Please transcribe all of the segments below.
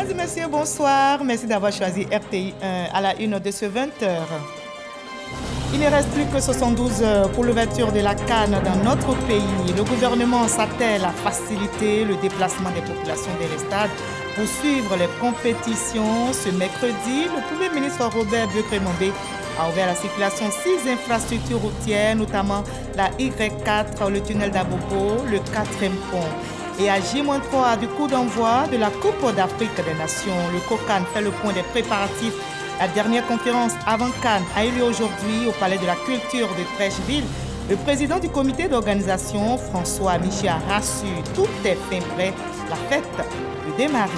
Mesdames et messieurs, bonsoir. Merci d'avoir choisi RTI 1 à la une de ce 20h. Il ne reste plus que 72 heures pour l'ouverture de la CAN dans notre pays. Le gouvernement s'attelle à faciliter le déplacement des populations vers les stades pour suivre les compétitions. Ce mercredi, le Premier ministre Robert Beucré-Mambé a ouvert la circulation 6 infrastructures routières, notamment la Y4, le tunnel d'Abobo, le 4e pont. Et à J-3 du coup d'envoi de la Coupe d'Afrique des Nations, le COCAN fait le point des préparatifs. La dernière conférence avant CAN a eu lieu aujourd'hui au Palais de la Culture de Trècheville. Le président du comité d'organisation, François Michel, a rassuré tout est fin prêt, la fête peut démarrer.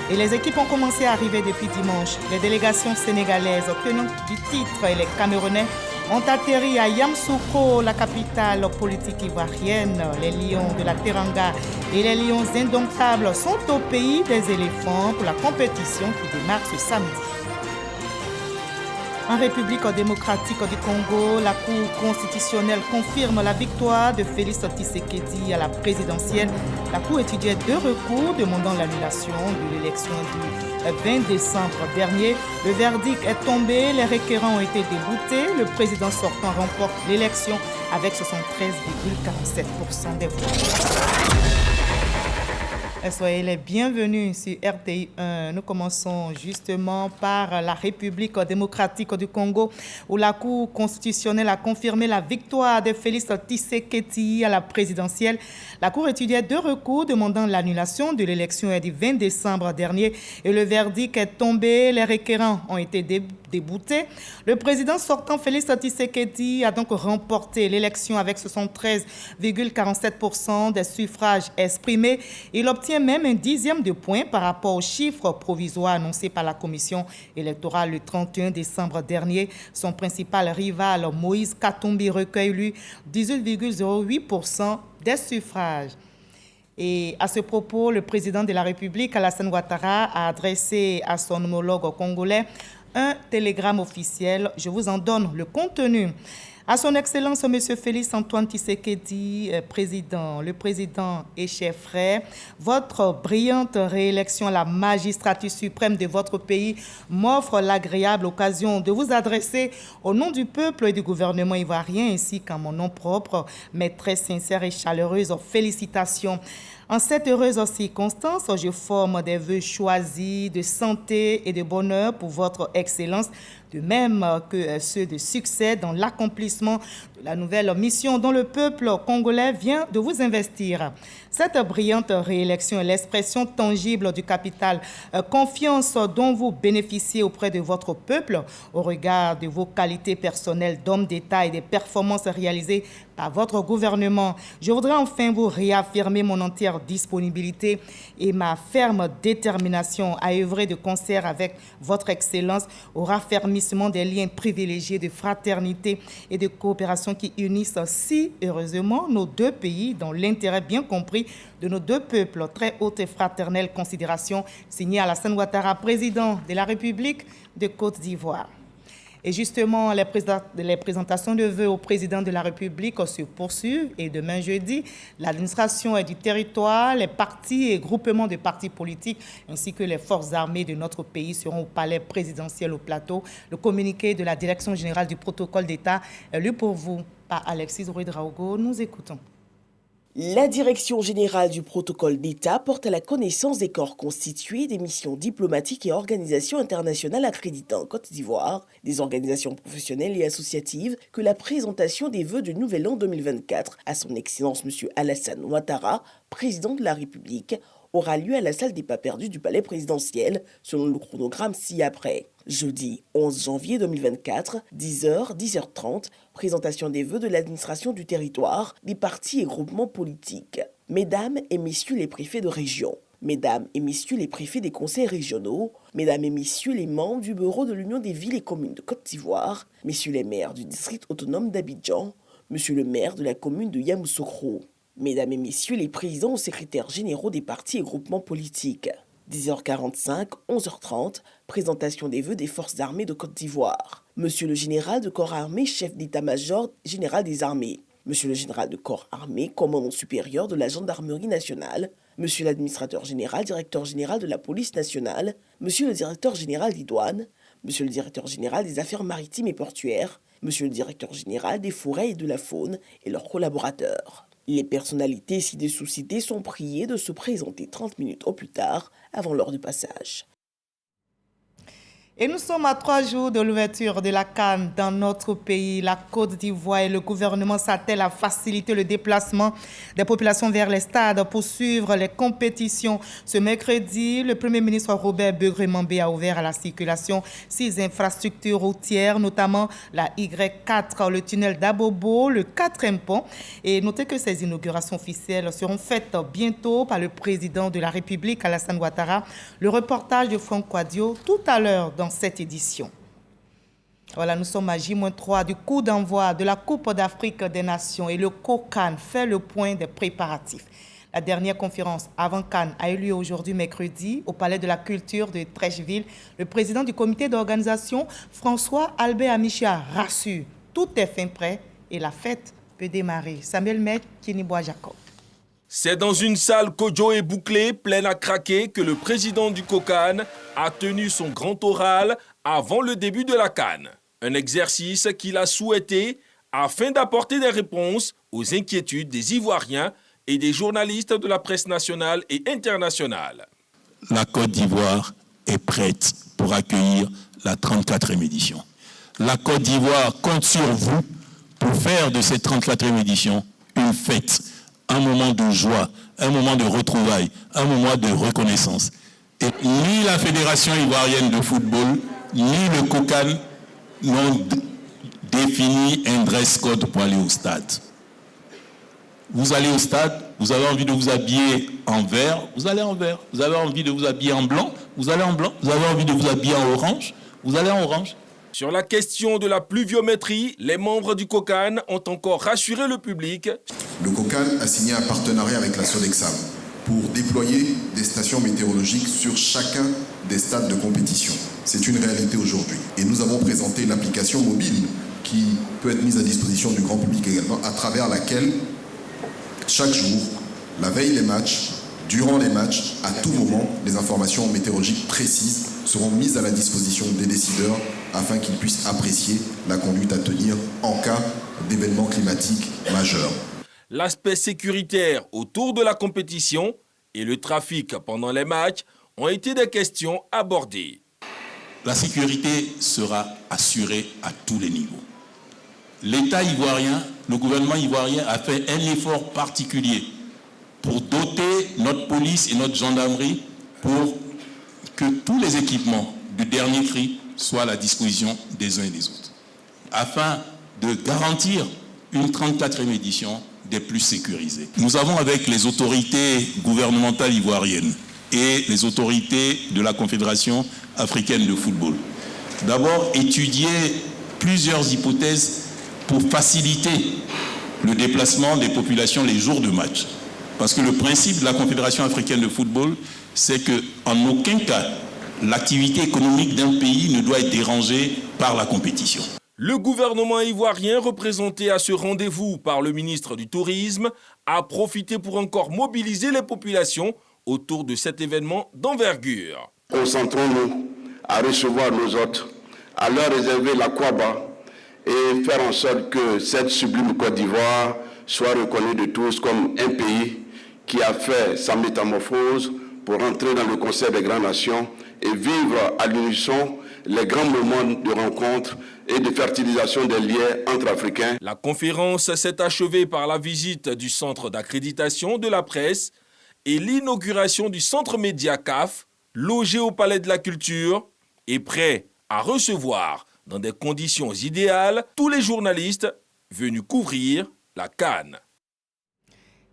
Et les équipes ont commencé à arriver depuis dimanche. Les délégations sénégalaises tenant du titre et les Camerounais ont atterri à Yamoussoukro, la capitale politique ivoirienne. Les lions de la Teranga et les lions indomptables sont au pays des éléphants pour la compétition qui démarre ce samedi. En République démocratique du Congo, la Cour constitutionnelle confirme la victoire de Félix Tshisekedi à la présidentielle. La Cour étudiait 2 recours demandant l'annulation de l'élection du 20 décembre dernier. Le verdict est tombé, les requérants ont été déboutés. Le président sortant remporte l'élection avec 73,47% des voix. Soyez les bienvenus sur RTI 1. Nous commençons justement par la République démocratique du Congo, où la Cour constitutionnelle a confirmé la victoire de Félix Tshisekedi à la présidentielle. La Cour étudiait 2 recours demandant l'annulation de l'élection du 20 décembre dernier et le verdict est tombé. Les requérants ont été déboutés. Le président sortant Félix Tshisekedi a donc remporté l'élection avec 73,47% des suffrages exprimés. Il obtient même un 10e de point par rapport aux chiffres provisoires annoncés par la commission électorale le 31 décembre dernier. Son principal rival, Moïse Katumbi, recueille lui 18,08% des suffrages. Et à ce propos, le président de la République, Alassane Ouattara, a adressé à son homologue congolais un télégramme officiel. Je vous en donne le contenu. À son Excellence, M. Félix Antoine Tshisekedi, le président et chef frère, votre brillante réélection à la magistrature suprême de votre pays m'offre l'agréable occasion de vous adresser au nom du peuple et du gouvernement ivoirien ainsi qu'en mon nom propre mes très sincères et chaleureuses félicitations. En cette heureuse circonstance, je forme des vœux choisis de santé et de bonheur pour votre Excellence, de même que ceux de succès dans l'accomplissement de la nouvelle mission dont le peuple congolais vient de vous investir. Cette brillante réélection est l'expression tangible du capital confiance dont vous bénéficiez auprès de votre peuple au regard de vos qualités personnelles d'homme d'État et des performances réalisées par votre gouvernement. Je voudrais enfin vous réaffirmer mon entière disponibilité et ma ferme détermination à œuvrer de concert avec votre Excellence au raffermissement des liens privilégiés de fraternité et de coopération qui unissent si heureusement nos 2 pays dans l'intérêt bien compris de nos 2 peuples. Très haute et fraternelle considération, signé Alassane Ouattara, président de la République de Côte d'Ivoire. Et justement, les présentations de vœux au président de la République se poursuivent et demain jeudi, l'administration du territoire, les partis et groupements de partis politiques ainsi que les forces armées de notre pays seront au palais présidentiel au Plateau. Le communiqué de la Direction générale du protocole d'État est lu pour vous par Alexis Ouedraogo. Nous écoutons. La Direction générale du protocole d'État porte à la connaissance des corps constitués des missions diplomatiques et organisations internationales accréditées en Côte d'Ivoire, des organisations professionnelles et associatives, que la présentation des vœux de Nouvel An 2024 à son Excellence M. Alassane Ouattara, président de la République, aura lieu à la salle des pas perdus du palais présidentiel, selon le chronogramme ci-après. Jeudi 11 janvier 2024, 10h, 10h30, présentation des vœux de l'administration du territoire, des partis et groupements politiques. Mesdames et messieurs les préfets de région, mesdames et messieurs les préfets des conseils régionaux, mesdames et messieurs les membres du bureau de l'Union des villes et communes de Côte d'Ivoire, messieurs les maires du district autonome d'Abidjan, monsieur le maire de la commune de Yamoussoukro, mesdames et messieurs les présidents ou secrétaires généraux des partis et groupements politiques. 10h45, 11h30, présentation des vœux des forces armées de Côte d'Ivoire. Monsieur le général de corps armé, chef d'état-major général des armées. Monsieur le général de corps armé, commandant supérieur de la gendarmerie nationale. Monsieur l'administrateur général, directeur général de la police nationale, Monsieur le directeur général des douanes, Monsieur le directeur général des affaires maritimes et portuaires, Monsieur le directeur général des forêts et de la faune et leurs collaborateurs. Les personnalités ci-dessous citées sont priées de se présenter 30 minutes au plus tard avant l'heure du passage. Et nous sommes à 3 jours de l'ouverture de la CAN dans notre pays, la Côte d'Ivoire, et le gouvernement s'attelle à faciliter le déplacement des populations vers les stades pour suivre les compétitions. Ce mercredi, le Premier ministre Robert Begré-Mambé a ouvert à la circulation 6 infrastructures routières, notamment la Y4, le tunnel d'Abobo, le 4e pont. Et notez que ces inaugurations officielles seront faites bientôt par le président de la République, Alassane Ouattara. Le reportage de Franck Quadio tout à l'heure dans cette édition. Voilà, nous sommes à J-3 du coup d'envoi de la Coupe d'Afrique des Nations et le COCAN fait le point des préparatifs. La dernière conférence avant CAN a eu lieu aujourd'hui mercredi au Palais de la Culture de Treichville. Le président du comité d'organisation, François Albert Amicha, rassure, tout est fin prêt et la fête peut démarrer. Samuel Met, Kinibois Jacob. C'est dans une salle Kodjo et bouclée, pleine à craquer, que le président du COCAN a tenu son grand oral avant le début de la CAN. Un exercice qu'il a souhaité afin d'apporter des réponses aux inquiétudes des Ivoiriens et des journalistes de la presse nationale et internationale. La Côte d'Ivoire est prête pour accueillir la 34e édition. La Côte d'Ivoire compte sur vous pour faire de cette 34e édition une fête. Un moment de joie, un moment de retrouvailles, un moment de reconnaissance. Et ni la Fédération ivoirienne de football, ni le COCAN n'ont défini un dress code pour aller au stade. Vous allez au stade, vous avez envie de vous habiller en vert, vous allez en vert. Vous avez envie de vous habiller en blanc, vous allez en blanc. Vous avez envie de vous habiller en orange, vous allez en orange. Sur la question de la pluviométrie, les membres du COCAN ont encore rassuré le public. Le COCAN a signé un partenariat avec la Sodexam pour déployer des stations météorologiques sur chacun des stades de compétition. C'est une réalité aujourd'hui. Et nous avons présenté l'application mobile qui peut être mise à disposition du grand public également, à travers laquelle, chaque jour, la veille des matchs, durant les matchs, à tout moment, les informations météorologiques précises seront mises à la disposition des décideurs afin qu'ils puissent apprécier la conduite à tenir en cas d'événements climatiques majeurs. L'aspect sécuritaire autour de la compétition et le trafic pendant les matchs ont été des questions abordées. La sécurité sera assurée à tous les niveaux. L'État ivoirien, le gouvernement ivoirien a fait un effort particulier pour doter notre police et notre gendarmerie pour que tous les équipements du dernier cri soient à la disposition des uns et des autres, afin de garantir une 34e édition des plus sécurisées. Nous avons, avec les autorités gouvernementales ivoiriennes et les autorités de la Confédération africaine de football, d'abord étudié plusieurs hypothèses pour faciliter le déplacement des populations les jours de match. Parce que le principe de la Confédération africaine de football, c'est qu'en aucun cas, l'activité économique d'un pays ne doit être dérangée par la compétition. Le gouvernement ivoirien, représenté à ce rendez-vous par le ministre du Tourisme, a profité pour encore mobiliser les populations autour de cet événement d'envergure. Concentrons-nous à recevoir nos hôtes, à leur réserver la Kwaba et faire en sorte que cette sublime Côte d'Ivoire soit reconnue de tous comme un pays qui a fait sa métamorphose pour entrer dans le concert des grandes nations et vivre à l'unisson les grands moments de rencontre et de fertilisation des liens entre Africains. La conférence s'est achevée par la visite du centre d'accréditation de la presse et l'inauguration du centre média CAF, logé au Palais de la Culture et prêt à recevoir dans des conditions idéales tous les journalistes venus couvrir la CAN.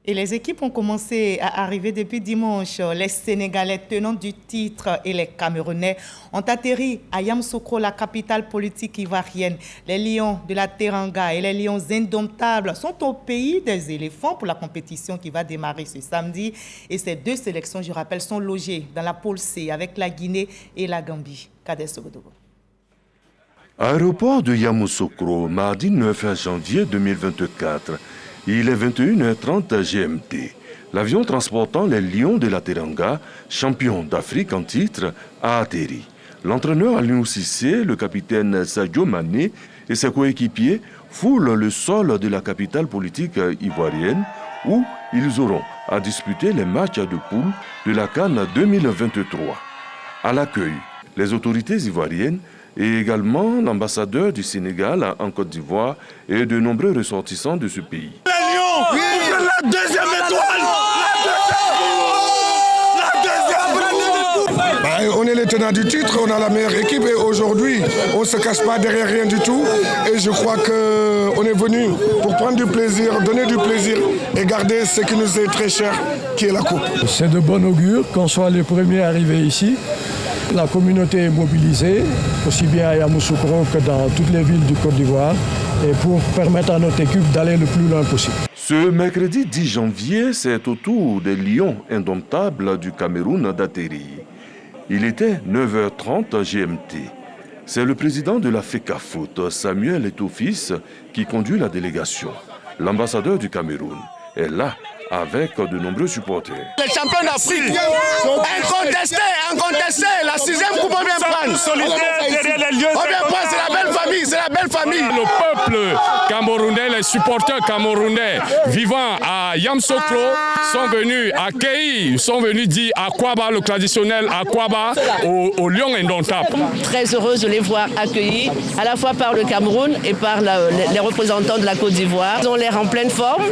Et les équipes ont commencé à arriver depuis dimanche. Les Sénégalais tenants du titre et les Camerounais ont atterri à Yamoussoukro, la capitale politique ivoirienne. Les Lions de la Teranga et les Lions indomptables sont au pays des éléphants pour la compétition qui va démarrer ce samedi. Et ces deux sélections, je rappelle, sont logées dans la pôle C avec la Guinée et la Gambie. Kader Sogodogo. Aéroport de Yamoussoukro, mardi 9 janvier 2024. Il est 21h30 GMT. L'avion transportant les Lions de la Teranga, champion d'Afrique en titre, a atterri. L'entraîneur Aliou Cissé, le capitaine Sadio Mané et ses coéquipiers foulent le sol de la capitale politique ivoirienne où ils auront à disputer les matchs de poule de la CAN 2023. À l'accueil, les autorités ivoiriennes et également l'ambassadeur du Sénégal en Côte d'Ivoire et de nombreux ressortissants de ce pays. Les Lions, oui, la deuxième étoile, On est les tenants du titre, on a la meilleure équipe et aujourd'hui, on ne se cache pas derrière rien du tout. Et je crois qu'on est venu pour prendre du plaisir, donner du plaisir et garder ce qui nous est très cher, qui est la coupe. C'est de bon augure qu'on soit les premiers arrivés ici. La communauté est mobilisée, aussi bien à Yamoussoukro que dans toutes les villes du Côte d'Ivoire, et pour permettre à notre équipe d'aller le plus loin possible. Ce mercredi 10 janvier, c'est au tour des Lions indomptables du Cameroun d'atterrir. Il était 9h30 GMT. C'est le président de la FECAFOOT, Samuel Eto'o-Fils, qui conduit la délégation. L'ambassadeur du Cameroun est là avec de nombreux supporters. Les champions d'Afrique, incontestés, la 6e coupe, on vient prendre. On vient prendre, c'est la belle famille, c'est la belle famille. Le peuple camerounais, les supporters camerounais vivant à Yamoussoukro sont venus accueillir, sont venus dire Akwaba, le traditionnel Akwaba, aux Lions indomptables. Très heureuse de les voir accueillis, à la fois par le Cameroun et par les représentants de la Côte d'Ivoire. Ils ont l'air en pleine forme.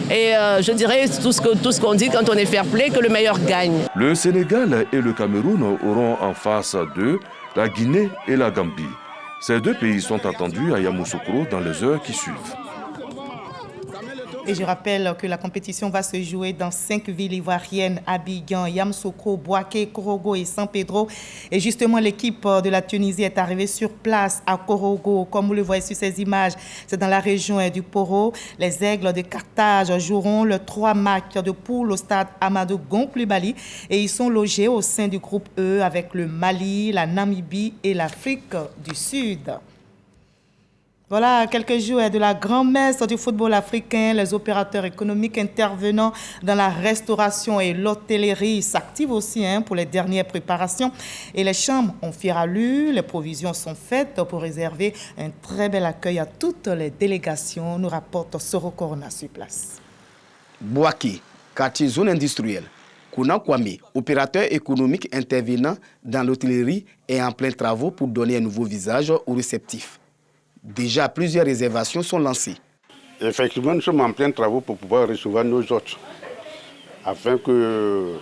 Et je dirais tout ce qu'on dit quand on est fair play, que le meilleur gagne. Le Sénégal et le Cameroun auront en face d'eux la Guinée et la Gambie. Ces deux pays sont attendus à Yamoussoukro dans les heures qui suivent. Et je rappelle que la compétition va se jouer dans 5 villes ivoiriennes, Abidjan, Yamoussoukro, Bouaké, Korogo et San Pedro. Et justement, l'équipe de la Tunisie est arrivée sur place à Korogo. Comme vous le voyez sur ces images, c'est dans la région du Poro. Les Aigles de Carthage joueront le 3 matchs de poule au stade Amadou Gon Coulibaly. Et ils sont logés au sein du groupe E avec le Mali, la Namibie et l'Afrique du Sud. Voilà, quelques jours de la grand-messe du football africain. Les opérateurs économiques intervenant dans la restauration et l'hôtellerie s'activent aussi pour les dernières préparations. Et les chambres ont fière allure. Les provisions sont faites pour réserver un très bel accueil à toutes les délégations, nous rapporte Soro Corona sur place. Bouaké, quartier zone industrielle. Kouna Kwame, opérateur économique intervenant dans l'hôtellerie, est en plein travaux pour donner un nouveau visage aux réceptifs. Déjà, plusieurs réservations sont lancées. Effectivement, nous sommes en plein travaux pour pouvoir recevoir nos hôtes, afin que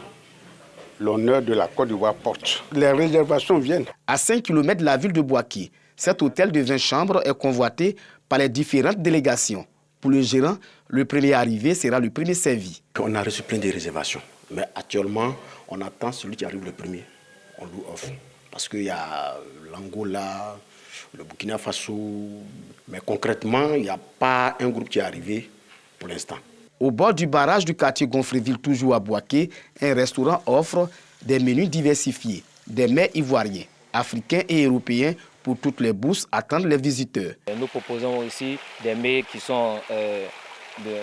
l'honneur de la Côte d'Ivoire porte. Les réservations viennent. À 5 km de la ville de Bouaké, cet hôtel de 20 chambres est convoité par les différentes délégations. Pour le gérant, le premier arrivé sera le premier servi. On a reçu plein de réservations, mais actuellement, on attend celui qui arrive le premier. On lui offre. Parce qu'il y a l'Angola, le Burkina Faso, mais concrètement, il n'y a pas un groupe qui est arrivé pour l'instant. Au bord du barrage du quartier Gonfreville, toujours à Bouaké, un restaurant offre des menus diversifiés, des mets ivoiriens, africains et européens pour toutes les bourses attendent les visiteurs. Nous proposons aussi des mets qui sont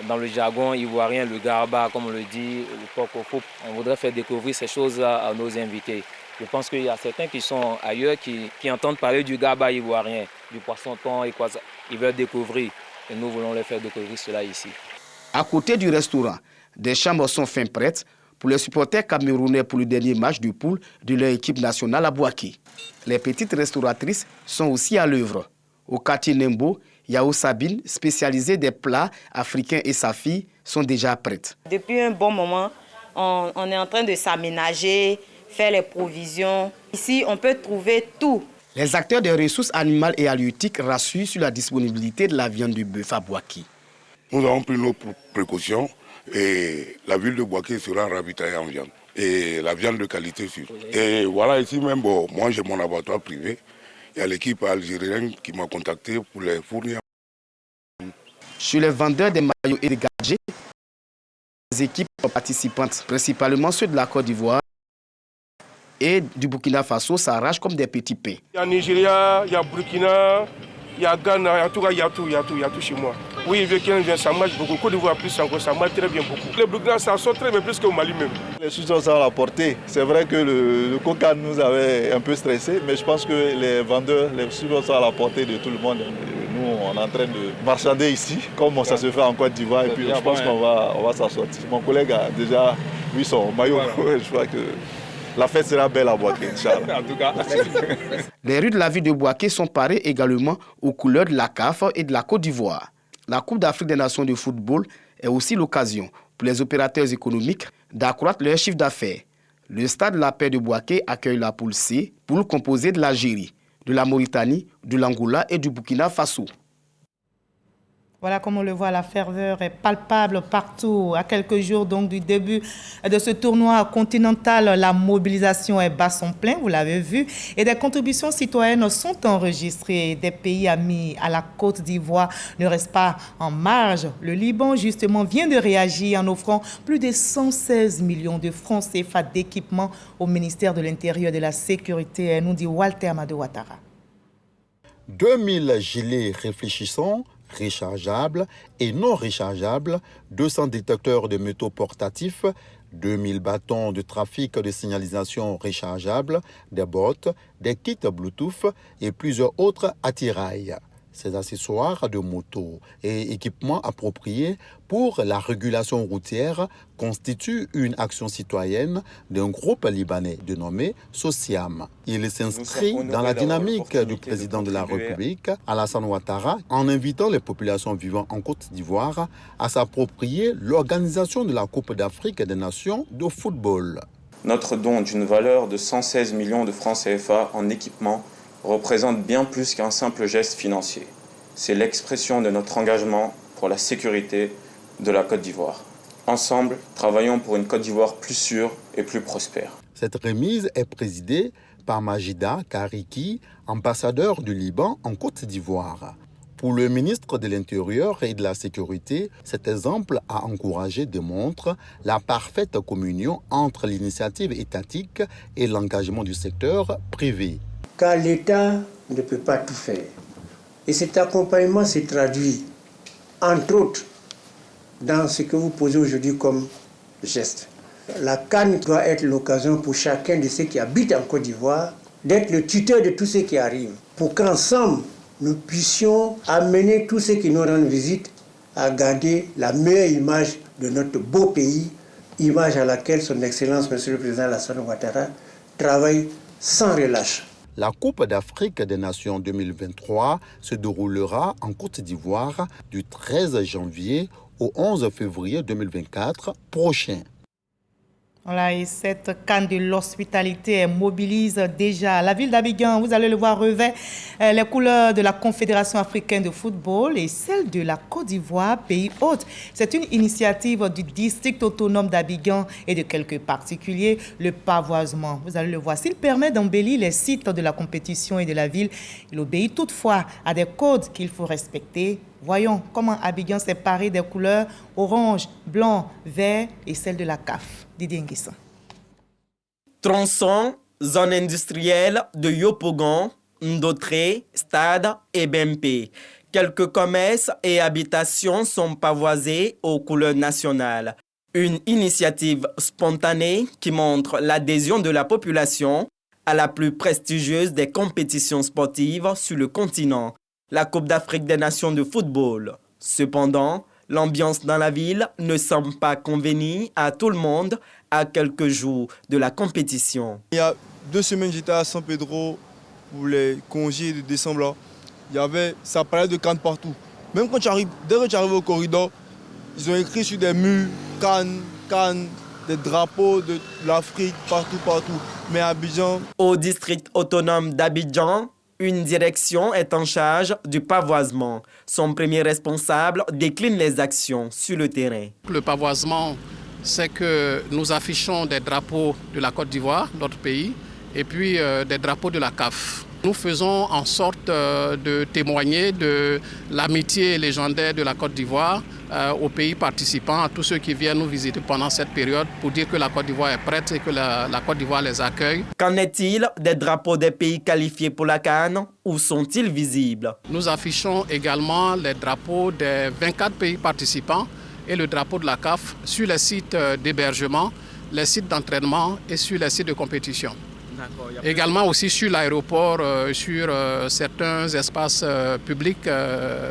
dans le jargon ivoirien, le garba, comme on le dit, le porc au fou. On voudrait faire découvrir ces choses à nos invités. Je pense qu'il y a certains qui sont ailleurs qui entendent parler du garba ivoirien, du poisson-thon et quoi ça. Ils veulent découvrir et nous voulons les faire découvrir cela ici. À côté du restaurant, des chambres sont fin prêtes pour les supporters camerounais pour le dernier match de poule de leur équipe nationale à Bouaké. Les petites restauratrices sont aussi à l'œuvre. Au quartier Nembo, Yao Sabine, spécialisée des plats africains, et sa fille sont déjà prêtes. Depuis un bon moment, on est en train de s'aménager, faire les provisions. Ici, on peut trouver tout. Les acteurs des ressources animales et halieutiques rassurent sur la disponibilité de la viande de bœuf à Bouaké. Nous avons pris nos précautions et la ville de Bouaké sera ravitaillée en viande. Et la viande de qualité sûre. Et voilà, ici même, bon, moi j'ai mon abattoir privé. Il y a l'équipe algérienne qui m'a contacté pour les fournir. Sur les vendeurs des maillots et des gadgets, les équipes participantes, principalement ceux de la Côte d'Ivoire et du Burkina Faso, s'arrachent comme des petits pains. Il y a Nigeria, il y a Burkina, il y a Ghana, en tout cas, il y a tout chez moi. Oui, quelqu'un vient, ça marche beaucoup. Côte d'Ivoire, plus encore, ça marche très bien beaucoup. Le Burkina, ça sort très bien, plus qu'au Mali même. Les choses sont à la portée. C'est vrai que le Coca nous avait un peu stressé, mais je pense que les vendeurs, les choses sont à la portée de tout le monde. Nous, on est en train de marchander ici, comme ça se fait en Côte d'Ivoire, et puis je pense qu'on va s'en sortir. Mon collègue a déjà vu son maillot. Je crois que la fête sera belle à Bouaké, Inch'Allah. En tout cas. Les rues de la ville de Bouaké sont parées également aux couleurs de la CAF et de la Côte d'Ivoire. La Coupe d'Afrique des Nations de football est aussi l'occasion pour les opérateurs économiques d'accroître leur chiffre d'affaires. Le stade de la Paix de Bouaké accueille la poule C, poule composée de l'Algérie, de la Mauritanie, de l'Angola et du Burkina Faso. Voilà, comme on le voit, la ferveur est palpable partout. À quelques jours donc du début de ce tournoi continental, la mobilisation est bas son plein, vous l'avez vu, et des contributions citoyennes sont enregistrées. Des pays amis à la Côte d'Ivoire ne restent pas en marge. Le Liban, justement, vient de réagir en offrant plus de 116 millions de francs CFA d'équipement au ministère de l'Intérieur et de la Sécurité, nous dit Walter Amadou Ouattara. 2000 gilets réfléchissants, rechargeables et non rechargeables, 200 détecteurs de métaux portatifs, 2000 bâtons de trafic de signalisation rechargeables, des bottes, des kits Bluetooth et plusieurs autres attirails. Ces accessoires de moto et équipements appropriés pour la régulation routière constituent une action citoyenne d'un groupe libanais dénommé SOSIAM. Il s'inscrit dans la dynamique du président de la République, Alassane Ouattara, en invitant les populations vivant en Côte d'Ivoire à s'approprier l'organisation de la Coupe d'Afrique des Nations de football. Notre don d'une valeur de 116 millions de francs CFA en équipement représente bien plus qu'un simple geste financier. C'est l'expression de notre engagement pour la sécurité de la Côte d'Ivoire. Ensemble, travaillons pour une Côte d'Ivoire plus sûre et plus prospère. Cette remise est présidée par Majida Kariki, ambassadeur du Liban en Côte d'Ivoire. Pour le ministre de l'Intérieur et de la Sécurité, cet exemple à encourager démontre la parfaite communion entre l'initiative étatique et l'engagement du secteur privé. Car l'État ne peut pas tout faire. Et cet accompagnement se traduit, entre autres, dans ce que vous posez aujourd'hui comme geste. La CAN doit être l'occasion pour chacun de ceux qui habitent en Côte d'Ivoire d'être le tuteur de tous ceux qui arrivent, pour qu'ensemble, nous puissions amener tous ceux qui nous rendent visite à garder la meilleure image de notre beau pays, image à laquelle son Excellence, Monsieur le Président Alassane Ouattara, travaille sans relâche. La Coupe d'Afrique des Nations 2023 se déroulera en Côte d'Ivoire du 13 janvier au 11 février 2024 prochain. Voilà, et cette canne de l'hospitalité mobilise déjà la ville d'Abidjan. Vous allez le voir, revêt les couleurs de la Confédération africaine de football et celle de la Côte d'Ivoire, pays hôte. C'est une initiative du district autonome d'Abidjan et de quelques particuliers, le pavoisement. Vous allez le voir, s'il permet d'embellir les sites de la compétition et de la ville, il obéit toutefois à des codes qu'il faut respecter. Voyons comment Abidjan s'est paré des couleurs orange, blanc, vert et celle de la CAF. Didier Nguissan. Tronçons, zone industrielle de Yopougon, Ndotré, Stade et BMP. Quelques commerces et habitations sont pavoisés aux couleurs nationales. Une initiative spontanée qui montre l'adhésion de la population à la plus prestigieuse des compétitions sportives sur le continent, la Coupe d'Afrique des Nations de football. Cependant, l'ambiance dans la ville ne semble pas convenir à tout le monde à quelques jours de la compétition. Il y a 2 semaines, j'étais à San Pedro pour les congés de décembre. Ça parlait de Cannes partout. Même quand dès que tu arrives au corridor, ils ont écrit sur des murs Cannes, des drapeaux de l'Afrique, partout. Mais à Abidjan... Au district autonome d'Abidjan, une direction est en charge du pavoisement. Son premier responsable décline les actions sur le terrain. Le pavoisement, c'est que nous affichons des drapeaux de la Côte d'Ivoire, notre pays, et puis des drapeaux de la CAF. Nous faisons en sorte de témoigner de l'amitié légendaire de la Côte d'Ivoire aux pays participants, à tous ceux qui viennent nous visiter pendant cette période pour dire que la Côte d'Ivoire est prête et que la Côte d'Ivoire les accueille. Qu'en est-il des drapeaux des pays qualifiés pour la CAN? Où sont-ils visibles? Nous affichons également les drapeaux des 24 pays participants et le drapeau de la CAF sur les sites d'hébergement, les sites d'entraînement et sur les sites de compétition. Également aussi sur l'aéroport, sur certains espaces publics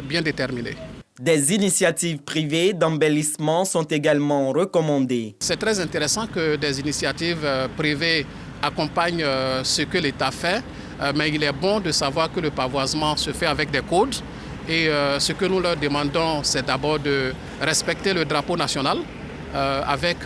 bien déterminés. Des initiatives privées d'embellissement sont également recommandées. C'est très intéressant que des initiatives privées accompagnent ce que l'État fait, mais il est bon de savoir que le pavoisement se fait avec des codes. Et ce que nous leur demandons, c'est d'abord de respecter le drapeau national avec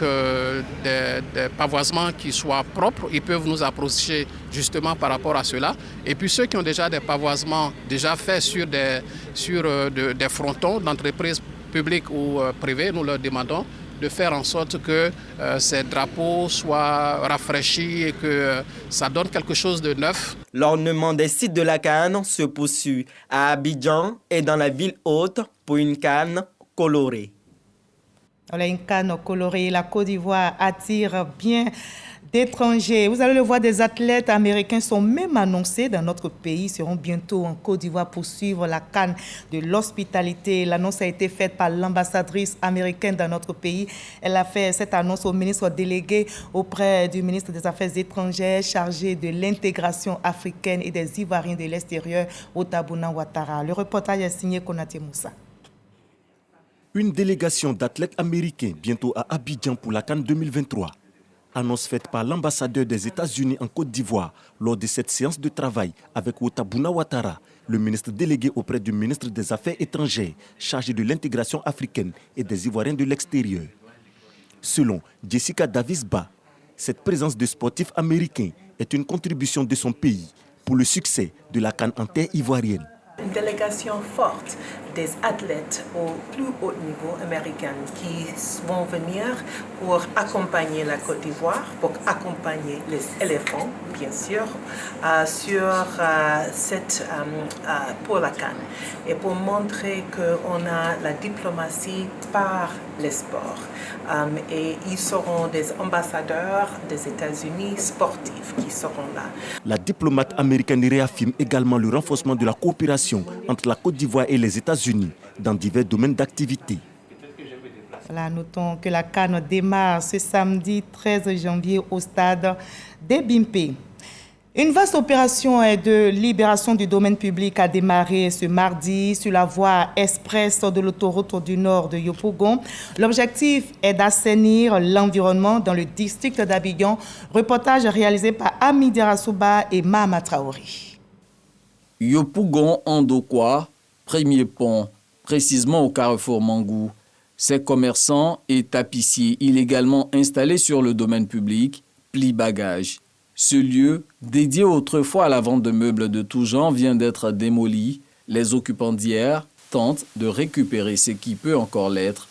des pavoisements qui soient propres. Ils peuvent nous approcher justement par rapport à cela. Et puis ceux qui ont déjà des pavoisements déjà faits sur des frontons d'entreprises publiques ou privées, nous leur demandons de faire en sorte que ces drapeaux soient rafraîchis et que ça donne quelque chose de neuf. L'ornement des sites de la CAN se poursuit à Abidjan et dans la ville haute pour une CAN colorée. Une CAN colorée, la Côte d'Ivoire attire bien d'étrangers. Vous allez le voir, des athlètes américains sont même annoncés dans notre pays, seront bientôt en Côte d'Ivoire pour suivre la CAN de l'hospitalité. L'annonce a été faite par l'ambassadrice américaine dans notre pays. Elle a fait cette annonce au ministre délégué auprès du ministre des Affaires étrangères chargé de l'intégration africaine et des Ivoiriens de l'extérieur, Otabouna Ouattara. Le reportage est signé Konaté Moussa. Une délégation d'athlètes américains bientôt à Abidjan pour la CAN 2023. Annonce faite par l'ambassadeur des États-Unis en Côte d'Ivoire lors de cette séance de travail avec Otabouna Ouattara, le ministre délégué auprès du ministre des Affaires étrangères chargé de l'intégration africaine et des Ivoiriens de l'extérieur. Selon Jessica Davis-Ba, cette présence de sportifs américains est une contribution de son pays pour le succès de la CAN en terre ivoirienne. Une délégation forte des athlètes au plus haut niveau américain qui vont venir pour accompagner la Côte d'Ivoire, pour accompagner les éléphants, bien sûr, pour la CAN et pour montrer qu'on a la diplomatie par les sports. Et ils seront des ambassadeurs des États-Unis sportifs qui seront là. La diplomate américaine réaffirme également le renforcement de la coopération entre la Côte d'Ivoire et les États-Unis dans divers domaines d'activité. Voilà, notons que la CAN démarre ce samedi 13 janvier au stade des Bimpe. Une vaste opération de libération du domaine public a démarré ce mardi sur la voie express de l'autoroute du nord de Yopougon. L'objectif est d'assainir l'environnement dans le district d'Abidjan. Reportage réalisé par Amidi Rassouba et Mahama Traoré. Yopougon Andokwa, premier pont, précisément au carrefour Mangou. Ces commerçants et tapissiers illégalement installés sur le domaine public plient bagages. Ce lieu, dédié autrefois à la vente de meubles de tout genre, vient d'être démoli. Les occupants d'hier tentent de récupérer ce qui peut encore l'être.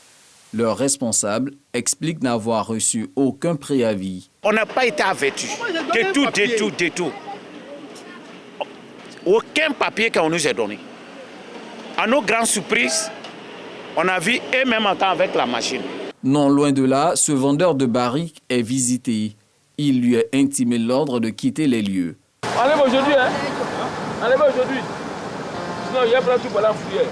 Leur responsable explique n'avoir reçu aucun préavis. On n'a pas été avertis de tout. Aucun papier qu'on nous a donné. À nos grandes surprises, on a vu eux-mêmes entrer avec la machine. Non loin de là, ce vendeur de barriques est visité. Il lui est intimé l'ordre de quitter les lieux. Enlève aujourd'hui, hein? Enlève aujourd'hui. Sinon, il y a plein de tout pour la fourrière.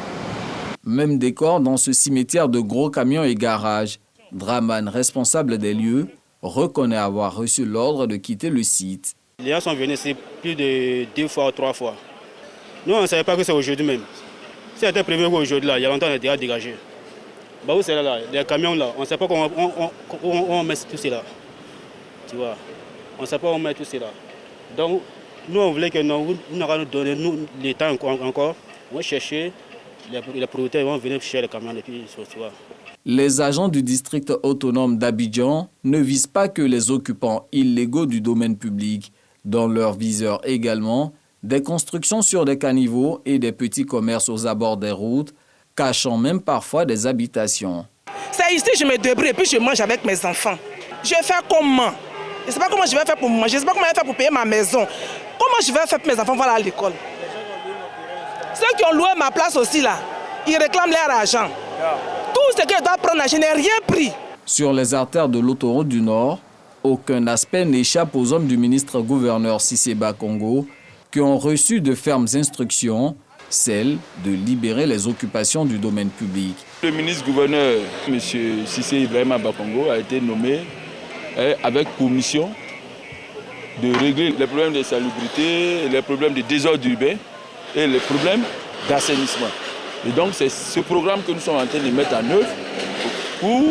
Même décor dans ce cimetière de gros camions et garages. Draman, responsable des lieux, reconnaît avoir reçu l'ordre de quitter le site. Les gens sont venus ici plus de 2 fois ou 3 fois. Nous, on ne savait pas que c'est aujourd'hui même. Si c'était prévu aujourd'hui, là, il y a longtemps, on était déjà dégagé. Bah, où c'est là, les camions là, on ne sait pas comment on met tout cela. Tu vois, on ne sait pas où on met tout cela. Donc, nous, on voulait que nous nous donner le temps encore. On va chercher, les producteurs vont venir chercher les camions et puis, tu vois. Les agents du district autonome d'Abidjan ne visent pas que les occupants illégaux du domaine public. Dans leur viseur également, des constructions sur des caniveaux et des petits commerces aux abords des routes, cachant même parfois des habitations. C'est ici que je me débrouille et puis je mange avec mes enfants. Je vais faire comment? Je ne sais pas comment je vais faire pour manger, je ne sais pas comment je vais faire pour payer ma maison. Comment je vais faire que mes enfants vont aller à l'école? Ceux qui ont loué ma place aussi là, ils réclament leur argent. Tout ce que je dois prendre, je n'ai rien pris. Sur les artères de l'autoroute du Nord, aucun aspect n'échappe aux hommes du ministre-gouverneur Cissé Bakongo qui ont reçu de fermes instructions, celle de libérer les occupations du domaine public. Le ministre-gouverneur, M. Cissé Ibrahima Bakongo, a été nommé avec pour mission de régler les problèmes de salubrité, les problèmes de désordre urbain et les problèmes d'assainissement. Et donc c'est ce programme que nous sommes en train de mettre en œuvre pour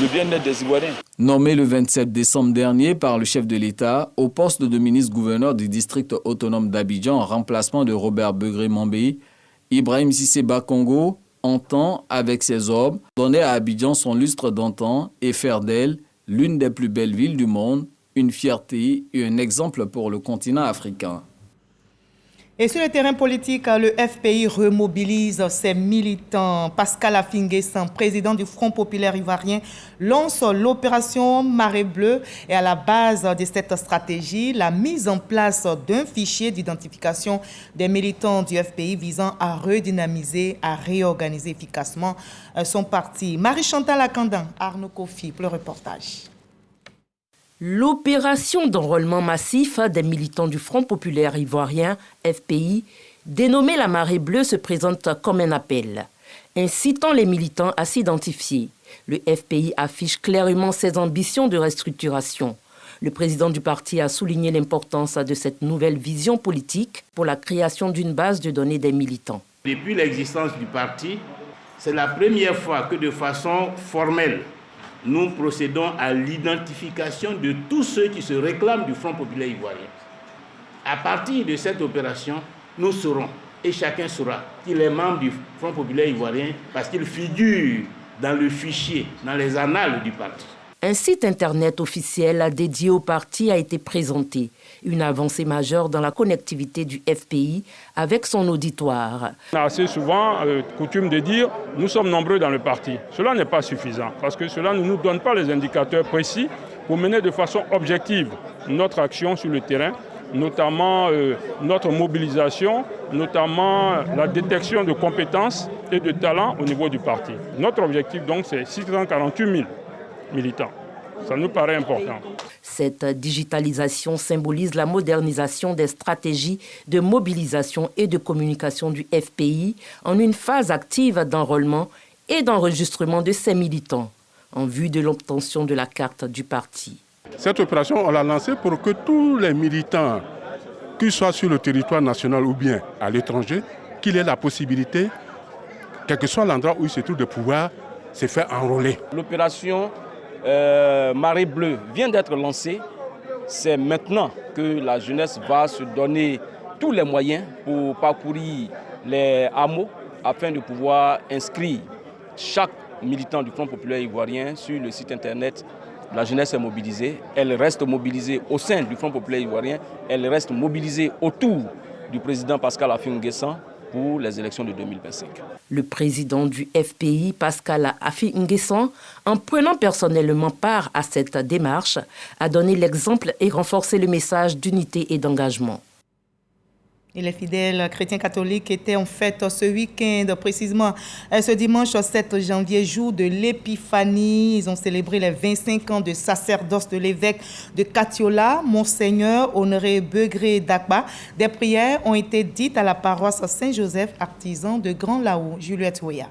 le bien-être des Ivoiriens. Nommé le 27 décembre dernier par le chef de l'État au poste de ministre-gouverneur du district autonome d'Abidjan en remplacement de Robert Begré-Mambé, Ibrahim Cissé Bakongo entend, avec ses hommes, donner à Abidjan son lustre d'antan et faire d'elle l'une des plus belles villes du monde, une fierté et un exemple pour le continent africain. Et sur le terrain politique, le FPI remobilise ses militants. Pascal Affi-N'Guessan, président du Front populaire ivoirien, lance l'opération Marée Bleue et à la base de cette stratégie, la mise en place d'un fichier d'identification des militants du FPI visant à redynamiser, à réorganiser efficacement son parti. Marie-Chantal Akandan, Arnaud Kofi pour le reportage. L'opération d'enrôlement massif des militants du Front populaire ivoirien, FPI, dénommée la Marée Bleue, se présente comme un appel, incitant les militants à s'identifier. Le FPI affiche clairement ses ambitions de restructuration. Le président du parti a souligné l'importance de cette nouvelle vision politique pour la création d'une base de données des militants. Depuis l'existence du parti, c'est la première fois que de façon formelle, nous procédons à l'identification de tous ceux qui se réclament du Front populaire ivoirien. À partir de cette opération, nous saurons, et chacun saura, qu'il est membre du Front populaire ivoirien parce qu'il figure dans le fichier, dans les annales du parti. Un site internet officiel dédié au parti a été présenté, une avancée majeure dans la connectivité du FPI avec son auditoire. On a assez souvent coutume de dire « nous sommes nombreux dans le parti ». Cela n'est pas suffisant parce que cela ne nous donne pas les indicateurs précis pour mener de façon objective notre action sur le terrain, notamment notre mobilisation, notamment la détection de compétences et de talents au niveau du parti. Notre objectif donc c'est 648 000 militants. Ça nous paraît important. Cette digitalisation symbolise la modernisation des stratégies de mobilisation et de communication du FPI en une phase active d'enrôlement et d'enregistrement de ses militants en vue de l'obtention de la carte du parti. Cette opération, on l'a lancée pour que tous les militants, qu'ils soient sur le territoire national ou bien à l'étranger, qu'ils aient la possibilité, quel que soit l'endroit où ils se trouvent, de pouvoir se faire enrôler. L'opération Marée Bleue vient d'être lancée. C'est maintenant que la jeunesse va se donner tous les moyens pour parcourir les hameaux afin de pouvoir inscrire chaque militant du Front populaire ivoirien sur le site internet. La jeunesse est mobilisée, elle reste mobilisée au sein du Front populaire ivoirien, elle reste mobilisée autour du président Pascal Affi-N'Guessan pour les élections de 2025. Le président du FPI, Pascal Affi-N'Guessan, en prenant personnellement part à cette démarche, a donné l'exemple et renforcé le message d'unité et d'engagement. Et les fidèles chrétiens catholiques étaient en fête ce week-end, précisément ce dimanche 7 janvier, jour de l'Épiphanie. Ils ont célébré les 25 ans de sacerdoce de l'évêque de Katiola, Monseigneur Honoré Begré Dakba. Des prières ont été dites à la paroisse Saint-Joseph, artisan de Grand Laou. Juliette Ouya.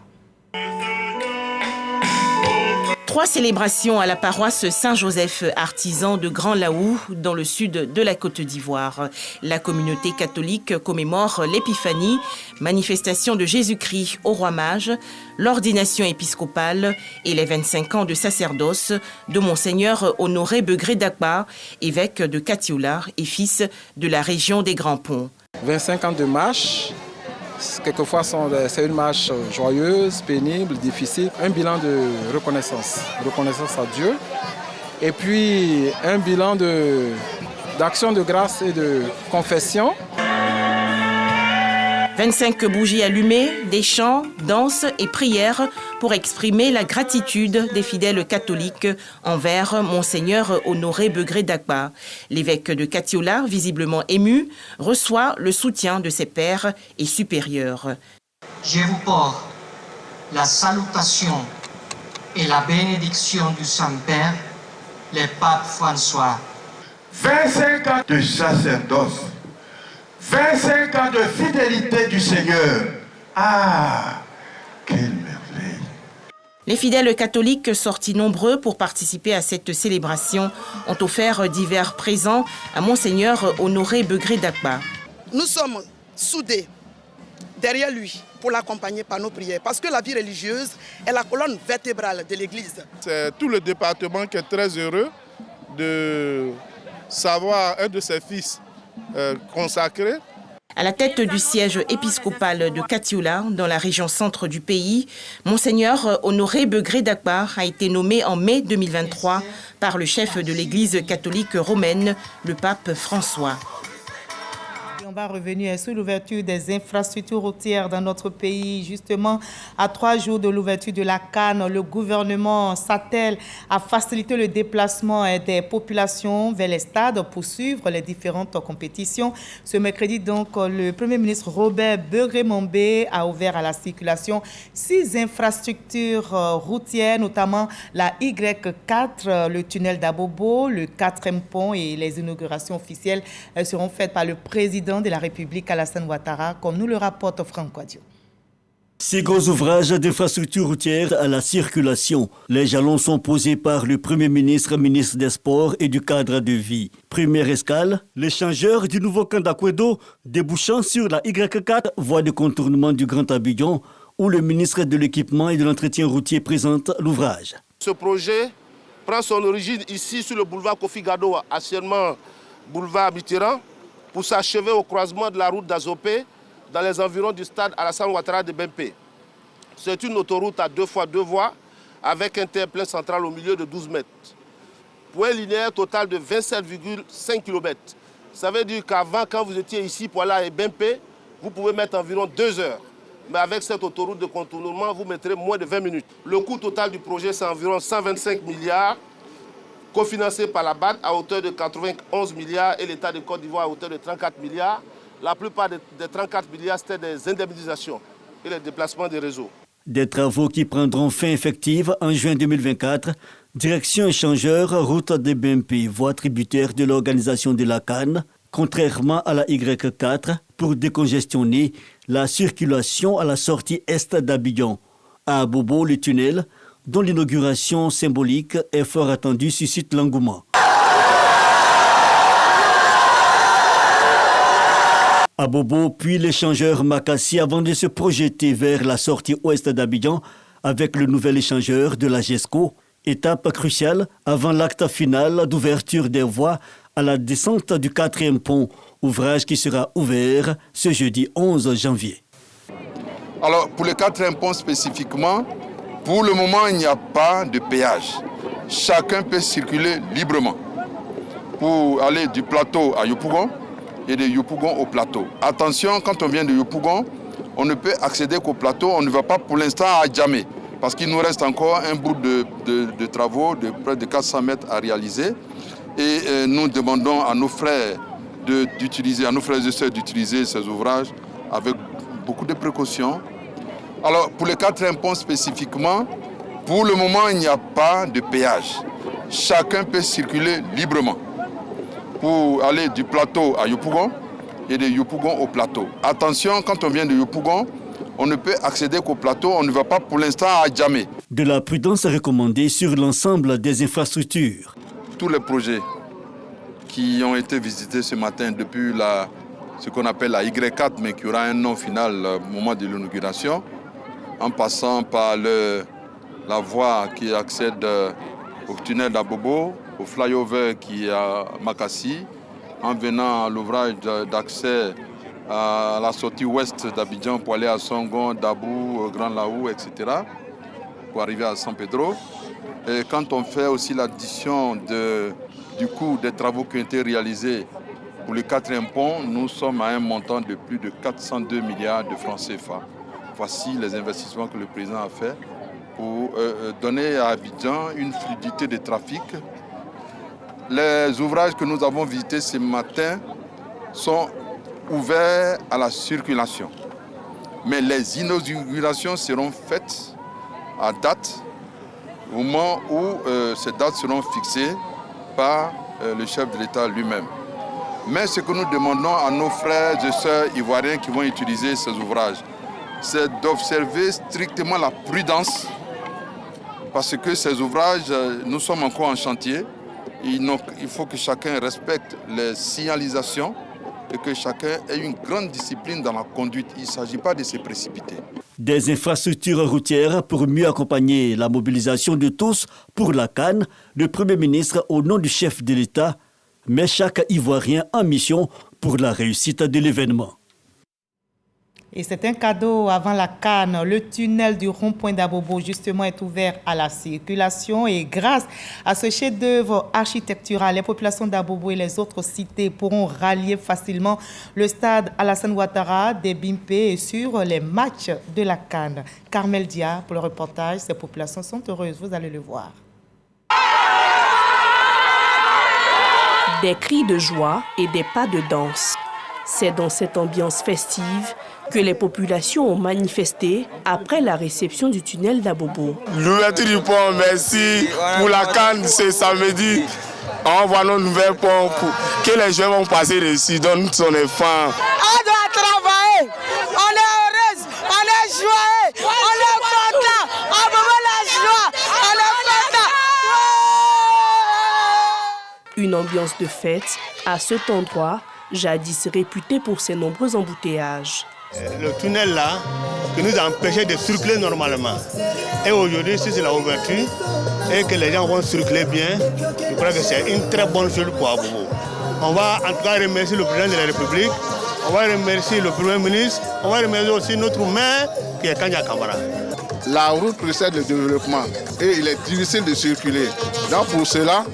3 célébrations à la paroisse Saint-Joseph, artisan de Grand Laou, dans le sud de la Côte d'Ivoire. La communauté catholique commémore l'Épiphanie, manifestation de Jésus-Christ au roi mage, l'ordination épiscopale et les 25 ans de sacerdoce de Monseigneur Honoré Begré Dakba, évêque de Katiola et fils de la région des Grands Ponts. 25 ans de marche. Quelquefois, c'est une marche joyeuse, pénible, difficile. Un bilan de reconnaissance à Dieu. Et puis, un bilan d'action de grâce et de confession. 25 bougies allumées, des chants, danses et prières pour exprimer la gratitude des fidèles catholiques envers Monseigneur Honoré Begré Dagba. L'évêque de Katiola, visiblement ému, reçoit le soutien de ses pairs et supérieurs. Je vous porte la salutation et la bénédiction du Saint-Père, le pape François. 25 ans de sacerdoce, 25 ans de fidélité du Seigneur. Ah, quelle merveille! Les fidèles catholiques sortis nombreux pour participer à cette célébration ont offert divers présents à Monseigneur Honoré Begré Dagba. Nous sommes soudés derrière lui pour l'accompagner par nos prières parce que la vie religieuse est la colonne vertébrale de l'Église. C'est tout le département qui est très heureux de savoir un de ses fils consacré. À la tête du siège épiscopal de Katiola, dans la région centre du pays, Monseigneur Honoré Begré Dagba a été nommé en mai 2023 par le chef de l'Église catholique romaine, le pape François. On va revenir sur l'ouverture des infrastructures routières dans notre pays. Justement, à 3 jours de l'ouverture de la CAN, le gouvernement s'attelle à faciliter le déplacement des populations vers les stades pour suivre les différentes compétitions. Ce mercredi, donc, le Premier ministre Robert Begré-Mambé a ouvert à la circulation 6 infrastructures routières, notamment la Y4, le tunnel d'Abobo, le 4e pont, et les inaugurations officielles seront faites par le président de la République, Alassane Ouattara, comme nous le rapporte Franck Wadio. Ces gros ouvrages d'infrastructures routières à la circulation. Les jalons sont posés par le Premier ministre, ministre des Sports et du cadre de vie. Première escale, l'échangeur du nouveau camp d'Akwedo débouchant sur la Y4, voie de contournement du Grand Abidjan, où le ministre de l'Équipement et de l'Entretien routier présente l'ouvrage. Ce projet prend son origine ici sur le boulevard Kofi Gado, anciennement boulevard Mitterrand, pour s'achever au croisement de la route d'Azopé dans les environs du stade Alassane Ouattara de Bempé. C'est une autoroute à 2 fois 2 voies avec un terre-plein central au milieu de 12 mètres. Point linéaire total de 27,5 km. Ça veut dire qu'avant, quand vous étiez ici pour aller à Bempé, vous pouvez mettre environ 2 heures. Mais avec cette autoroute de contournement, vous mettrez moins de 20 minutes. Le coût total du projet, c'est environ 125 milliards. Cofinancé par la BAD à hauteur de 91 milliards et l'État de Côte d'Ivoire à hauteur de 34 milliards. La plupart des 34 milliards, c'était des indemnisations et les déplacements des réseaux. Des travaux qui prendront fin effective en juin 2024. Direction échangeur, route de BMP, voie tributaire de l'organisation de la CAN, contrairement à la Y4, pour décongestionner la circulation à la sortie est d'Abidjan. À Abobo, le tunnel, dont l'inauguration symbolique est fort attendue, suscite l'engouement. Abobo, puis l'échangeur Makassi avant de se projeter vers la sortie ouest d'Abidjan avec le nouvel échangeur de la GESCO. Étape cruciale avant l'acte final d'ouverture des voies à la descente du 4e pont, ouvrage qui sera ouvert ce jeudi 11 janvier. Alors pour le 4e pont spécifiquement, pour le moment, il n'y a pas de péage. Chacun peut circuler librement pour aller du plateau à Yopougon et de Yopougon au plateau. Attention, quand on vient de Yopougon, on ne peut accéder qu'au plateau. On ne va pas pour l'instant à Djamé parce qu'il nous reste encore un bout de travaux de près de 400 mètres à réaliser. Et nous demandons à nos frères d'utiliser, à nos frères et sœurs d'utiliser ces ouvrages avec beaucoup de précautions. Alors, pour le 4e pont spécifiquement, pour le moment, il n'y a pas de péage. Chacun peut circuler librement pour aller du plateau à Yopougon et de Yopougon au plateau. Attention, quand on vient de Yopougon, on ne peut accéder qu'au plateau, on ne va pas pour l'instant à Djamé. De la prudence recommandée sur l'ensemble des infrastructures. Tous les projets qui ont été visités ce matin depuis ce qu'on appelle la Y4, mais qui aura un nom final au moment de l'inauguration, en passant par la voie qui accède au tunnel d'Abobo, au flyover qui est à Makassi, en venant à l'ouvrage d'accès à la sortie ouest d'Abidjan pour aller à Songon, Dabou, Grand Laou, etc., pour arriver à San Pedro. Et quand on fait aussi l'addition du coût des travaux qui ont été réalisés Pour le 4e pont, nous sommes à un montant de plus de 402 milliards de francs CFA. Voici les investissements que le président a fait pour donner à Abidjan une fluidité de trafic. Les ouvrages que nous avons visités ce matin sont ouverts à la circulation. Mais les inaugurations seront faites à date, au moment où ces dates seront fixées par le chef de l'État lui-même. Mais ce que nous demandons à nos frères et sœurs ivoiriens qui vont utiliser ces ouvrages, c'est d'observer strictement la prudence, parce que ces ouvrages, nous sommes encore en chantier. Il faut que chacun respecte les signalisations et que chacun ait une grande discipline dans la conduite. Il ne s'agit pas de se précipiter. Des infrastructures routières pour mieux accompagner la mobilisation de tous pour la CAN, le Premier ministre, au nom du chef de l'État, met chaque Ivoirien en mission pour la réussite de l'événement. Et c'est un cadeau avant la CAN. Le tunnel du rond-point d'Abobo, justement, est ouvert à la circulation. Et grâce à ce chef-d'œuvre architectural, les populations d'Abobo et les autres cités pourront rallier facilement le stade Alassane Ouattara des Bimpé sur les matchs de la CAN. Carmel Dia, pour le reportage, ces populations sont heureuses. Vous allez le voir. Des cris de joie et des pas de danse. C'est dans cette ambiance festive que les populations ont manifesté après la réception du tunnel d'Abobo. L'ouverture du pont, merci. Pour la CAN, c'est samedi. On voit nos nouvelles ponts que les jeunes vont passer dessus, donc son enfant. On doit travailler. On est heureuse, on est joyeux, on est content. On veut la joie, on est content. Une ambiance de fête à cet endroit, jadis réputé pour ses nombreux embouteillages. Le tunnel là, qui nous empêchait de circuler normalement. Et aujourd'hui, si c'est la ouverture et que les gens vont circuler bien, je crois que c'est une très bonne chose pour Abobo. On va en tout cas remercier le président de la République, on va remercier le Premier ministre, on va remercier aussi notre maire qui est Kanya Kamara. La route précède le développement et il est difficile de circuler. Donc pour cela,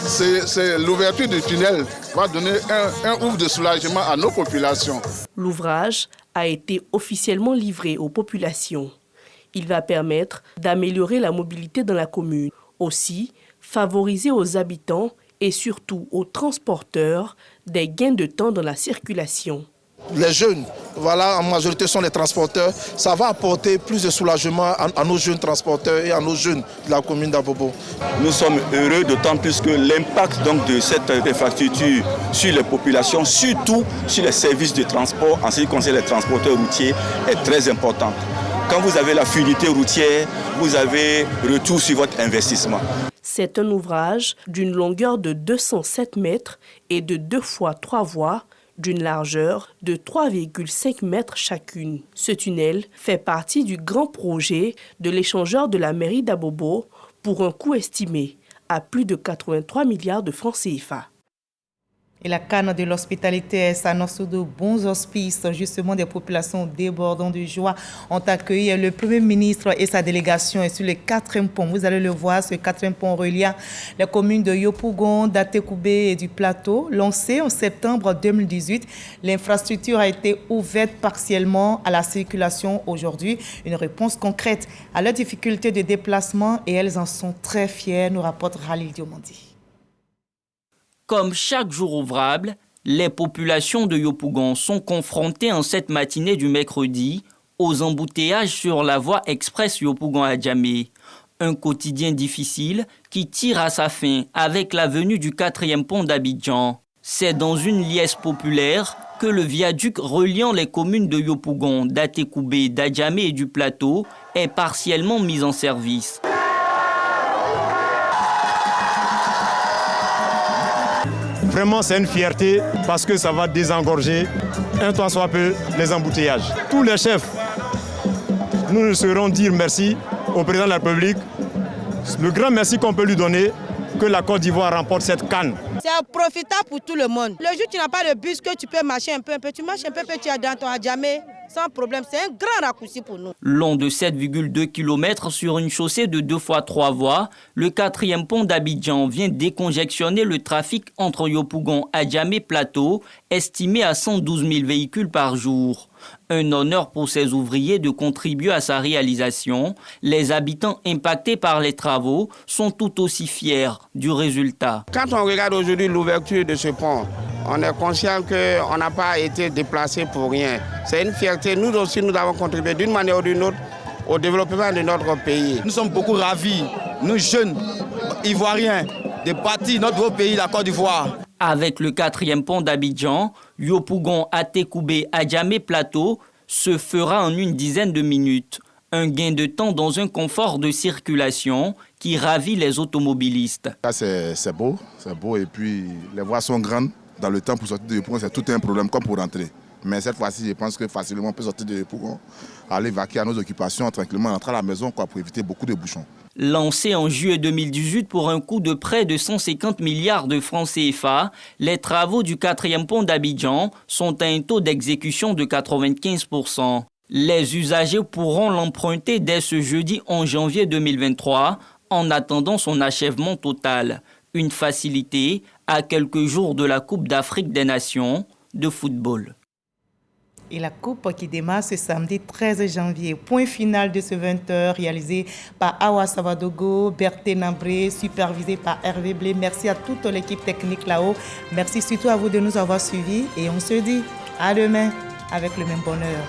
c'est l'ouverture du tunnel va donner un ouf de soulagement à nos populations. L'ouvrage a été officiellement livré aux populations. Il va permettre d'améliorer la mobilité dans la commune. Aussi, favoriser aux habitants et surtout aux transporteurs des gains de temps dans la circulation. Les jeunes, voilà, en majorité sont les transporteurs. Ça va apporter plus de soulagement à nos jeunes transporteurs et à nos jeunes de la commune d'Abobo. Nous sommes heureux, d'autant plus que l'impact de cette infrastructure sur les populations, surtout sur les services de transport, en ce qui concerne les transporteurs routiers, est très important. Quand vous avez la fluidité routière, vous avez retour sur votre investissement. C'est un ouvrage d'une longueur de 207 mètres et de 2 fois 3 voies, d'une largeur de 3,5 mètres chacune. Ce tunnel fait partie du grand projet de l'échangeur de la mairie d'Abobo pour un coût estimé à plus de 83 milliards de francs CFA. Et la CAN de l'hospitalité s'annonce de bons auspices. Justement, des populations débordant de joie ont accueilli le Premier ministre et sa délégation sur le 4e pont. Vous allez le voir, ce 4e pont reliant les communes de Yopougon, d'Atekoubé et du Plateau. Lancé en septembre 2018, l'infrastructure a été ouverte partiellement à la circulation aujourd'hui. Une réponse concrète à leurs difficultés de déplacement et elles en sont très fières, nous rapporte Khalil Diomandi. Comme chaque jour ouvrable, les populations de Yopougon sont confrontées en cette matinée du mercredi aux embouteillages sur la voie express Yopougon-Adjamé. Un quotidien difficile qui tire à sa fin avec la venue du 4e pont d'Abidjan. C'est dans une liesse populaire que le viaduc reliant les communes de Yopougon, d'Atekoubé, d'Adjamé et du Plateau est partiellement mis en service. Vraiment, c'est une fierté parce que ça va désengorger un tant soit peu les embouteillages. Tous les chefs, nous ne saurons dire merci au président de la République. Le grand merci qu'on peut lui donner, que la Côte d'Ivoire remporte cette CAN. C'est profitable pour tout le monde. Le jour où tu n'as pas de bus, que tu peux marcher un peu, tu marches un peu, tu es dans ton Adjamé sans problème. C'est un grand raccourci pour nous. Long de 7,2 km sur une chaussée de 2 fois 3 voies, le 4e pont d'Abidjan vient décongestionner le trafic entre Yopougon, Adjamé, Plateau, estimé à 112 000 véhicules par jour. Un honneur pour ces ouvriers de contribuer à sa réalisation. Les habitants impactés par les travaux sont tout aussi fiers du résultat. Quand on regarde aujourd'hui l'ouverture de ce pont, on est conscient qu'on n'a pas été déplacé pour rien. C'est une fierté. Nous aussi, nous avons contribué d'une manière ou d'une autre au développement de notre pays. Nous sommes beaucoup ravis, nous jeunes Ivoiriens, de partir de notre pays, la Côte d'Ivoire. Avec le 4e pont d'Abidjan, Yopougon, Atekoubé, Adjamé, Plateau se fera en une dizaine de minutes. Un gain de temps dans un confort de circulation qui ravit les automobilistes. Là, c'est beau et puis les voies sont grandes. Dans le temps pour sortir de Yopougon, c'est tout un problème comme pour rentrer. Mais cette fois-ci, je pense que facilement on peut sortir de Yopougon, aller vaquer à nos occupations, tranquillement rentrer à la maison pour éviter beaucoup de bouchons. Lancé en juillet 2018 pour un coût de près de 150 milliards de francs CFA, les travaux du 4e pont d'Abidjan sont à un taux d'exécution de 95%. Les usagers pourront l'emprunter dès ce jeudi 11 janvier 2023 en attendant son achèvement total. Une facilité à quelques jours de la Coupe d'Afrique des Nations de football. Et la coupe qui démarre ce samedi 13 janvier. Point final de ce 20h réalisé par Awa Savadogo, Berthé Nambré, supervisé par Hervé Blé. Merci à toute l'équipe technique là-haut. Merci surtout à vous de nous avoir suivis et on se dit à demain avec le même bonheur.